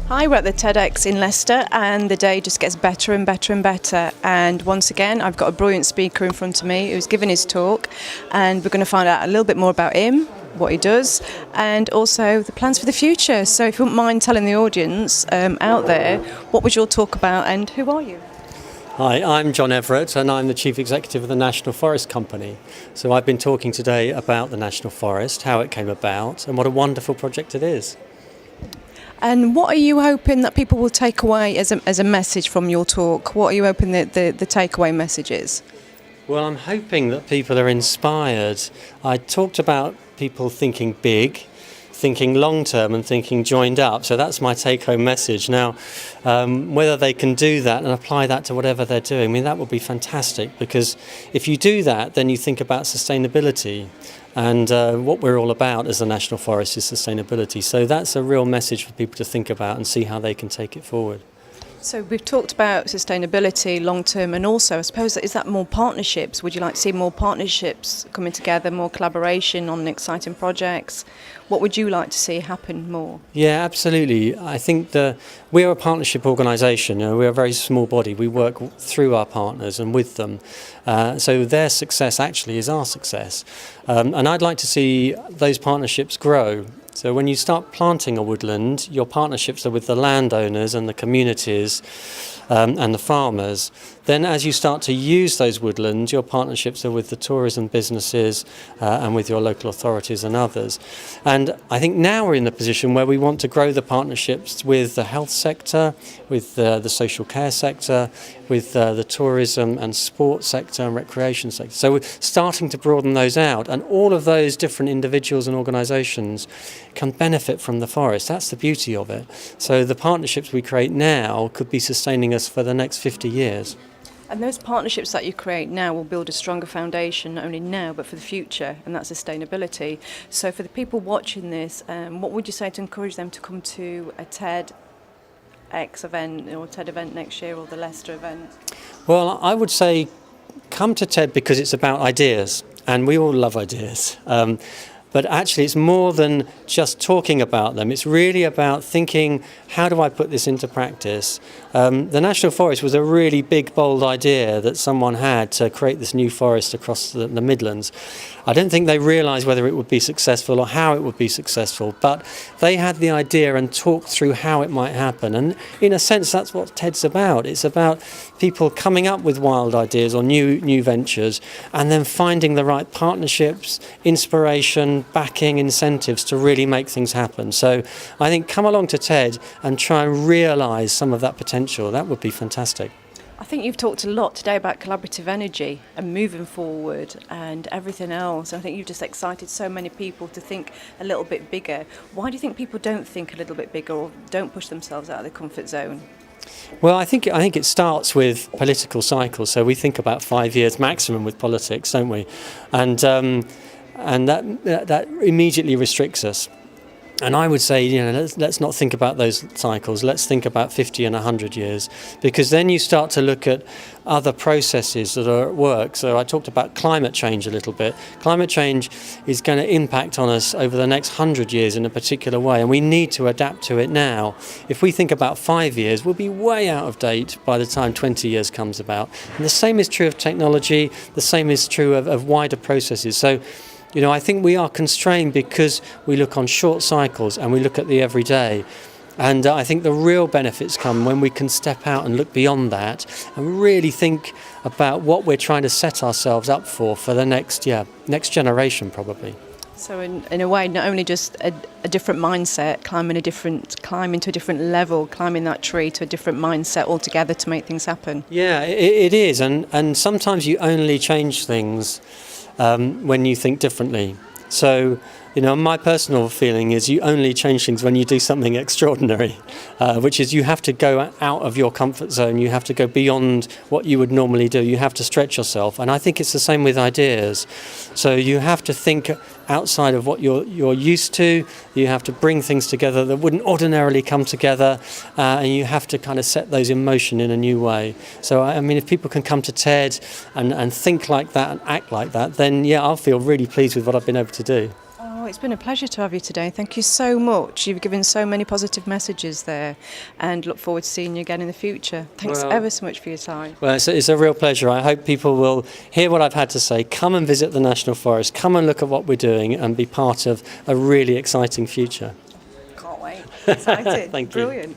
Hi, we're at the TEDx in Leicester and the day just gets better and better and better. And once again, I've got a brilliant speaker in front of me who's giving his talk, and we're going to find out a little bit more about him, what he does, and also the plans for the future. So if you wouldn't mind telling the audience out there, what was your talk about and who are you? Hi, I'm John Everitt and I'm the Chief Executive of the National Forest Company. So I've been talking today about the National Forest, how it came about and what a wonderful project it is. And what are you hoping that people will take away as a message from your talk? What are you hoping that the takeaway message is? Well, I'm hoping that people are inspired. I talked about people thinking big, thinking long-term and thinking joined up. So that's my take-home message. Now, whether they can do that and apply that to whatever they're doing, I mean, that would be fantastic, because if you do that, then you think about sustainability. And what we're all about as the National Forest is sustainability. So that's a real message for people to think about and see how they can take it forward. So we've talked about sustainability long term, and also I suppose is that more partnerships? Would you like to see more partnerships coming together, more collaboration on exciting projects? What would you like to see happen more? Yeah, absolutely. I think we're a partnership organisation. We're a very small body. We work through our partners and with them. So their success actually is our success. And I'd like to see those partnerships grow. So when you start planting a woodland, your partnerships are with the landowners and the communities and the farmers. Then as you start to use those woodlands, your partnerships are with the tourism businesses and with your local authorities and others. And I think now we're in the position where we want to grow the partnerships with the health sector, with the social care sector, with the tourism and sports sector and recreation sector. So we're starting to broaden those out, and all of those different individuals and organisations can benefit from the forest. That's the beauty of it. So the partnerships we create now could be sustaining us for the next 50 years. And those partnerships that you create now will build a stronger foundation, not only now but for the future, and that's sustainability. So for the people watching this, what would you say to encourage them to come to a TEDx event or TED event next year, or the Leicester event? Well, I would say come to TED because it's about ideas, and we all love ideas. But actually it's more than just talking about them. It's really about thinking, how do I put this into practice? The National Forest was a really big, bold idea that someone had to create this new forest across the Midlands. I don't think they realised whether it would be successful or how it would be successful, but they had the idea and talked through how it might happen. And in a sense, that's what TED's about. It's about people coming up with wild ideas or new ventures, and then finding the right partnerships, inspiration, backing, incentives to really make things happen. So I think come along to TED and try and realise some of that potential. That would be fantastic. I think you've talked a lot today about collaborative energy and moving forward and everything else. I think you've just excited so many people to think a little bit bigger. Why do you think people don't think a little bit bigger or don't push themselves out of their comfort zone? Well, I think it starts with political cycles. So we think about 5 years maximum with politics, don't we? And that immediately restricts us. And I would say, let's not think about those cycles. Let's think about 50 and 100 years, because then you start to look at other processes that are at work. So I talked about climate change a little bit. Climate change is going to impact on us over the next 100 years in a particular way, and we need to adapt to it now. If we think about 5 years, we'll be way out of date by the time 20 years comes about. And the same is true of technology. The same is true of wider processes. So I think we are constrained because we look on short cycles and we look at the everyday. And I think the real benefits come when we can step out and look beyond that and really think about what we're trying to set ourselves up for the next generation probably. So in a way, not only just a different mindset, climbing to a different level, climbing that tree to a different mindset altogether to make things happen. Yeah, it is. And sometimes you only change things when you think differently. So, my personal feeling is you only change things when you do something extraordinary, which is you have to go out of your comfort zone. You have to go beyond what you would normally do. You have to stretch yourself. And I think it's the same with ideas. So you have to think outside of what you're used to. You have to bring things together that wouldn't ordinarily come together, and you have to kind of set those in motion in a new way. So I mean, if people can come to TED and think like that and act like that, then I'll feel really pleased with what I've been able to do. Oh, Oh, it's been a pleasure to have you today. Thank you so much. You've given so many positive messages there, and look forward to seeing you again in the future. Thanks ever so much for your time. Well, it's a real pleasure. I hope people will hear what I've had to say, come and visit the National Forest, come and look at what we're doing and be part of a really exciting future. Can't wait. Excited. Thank you. Brilliant.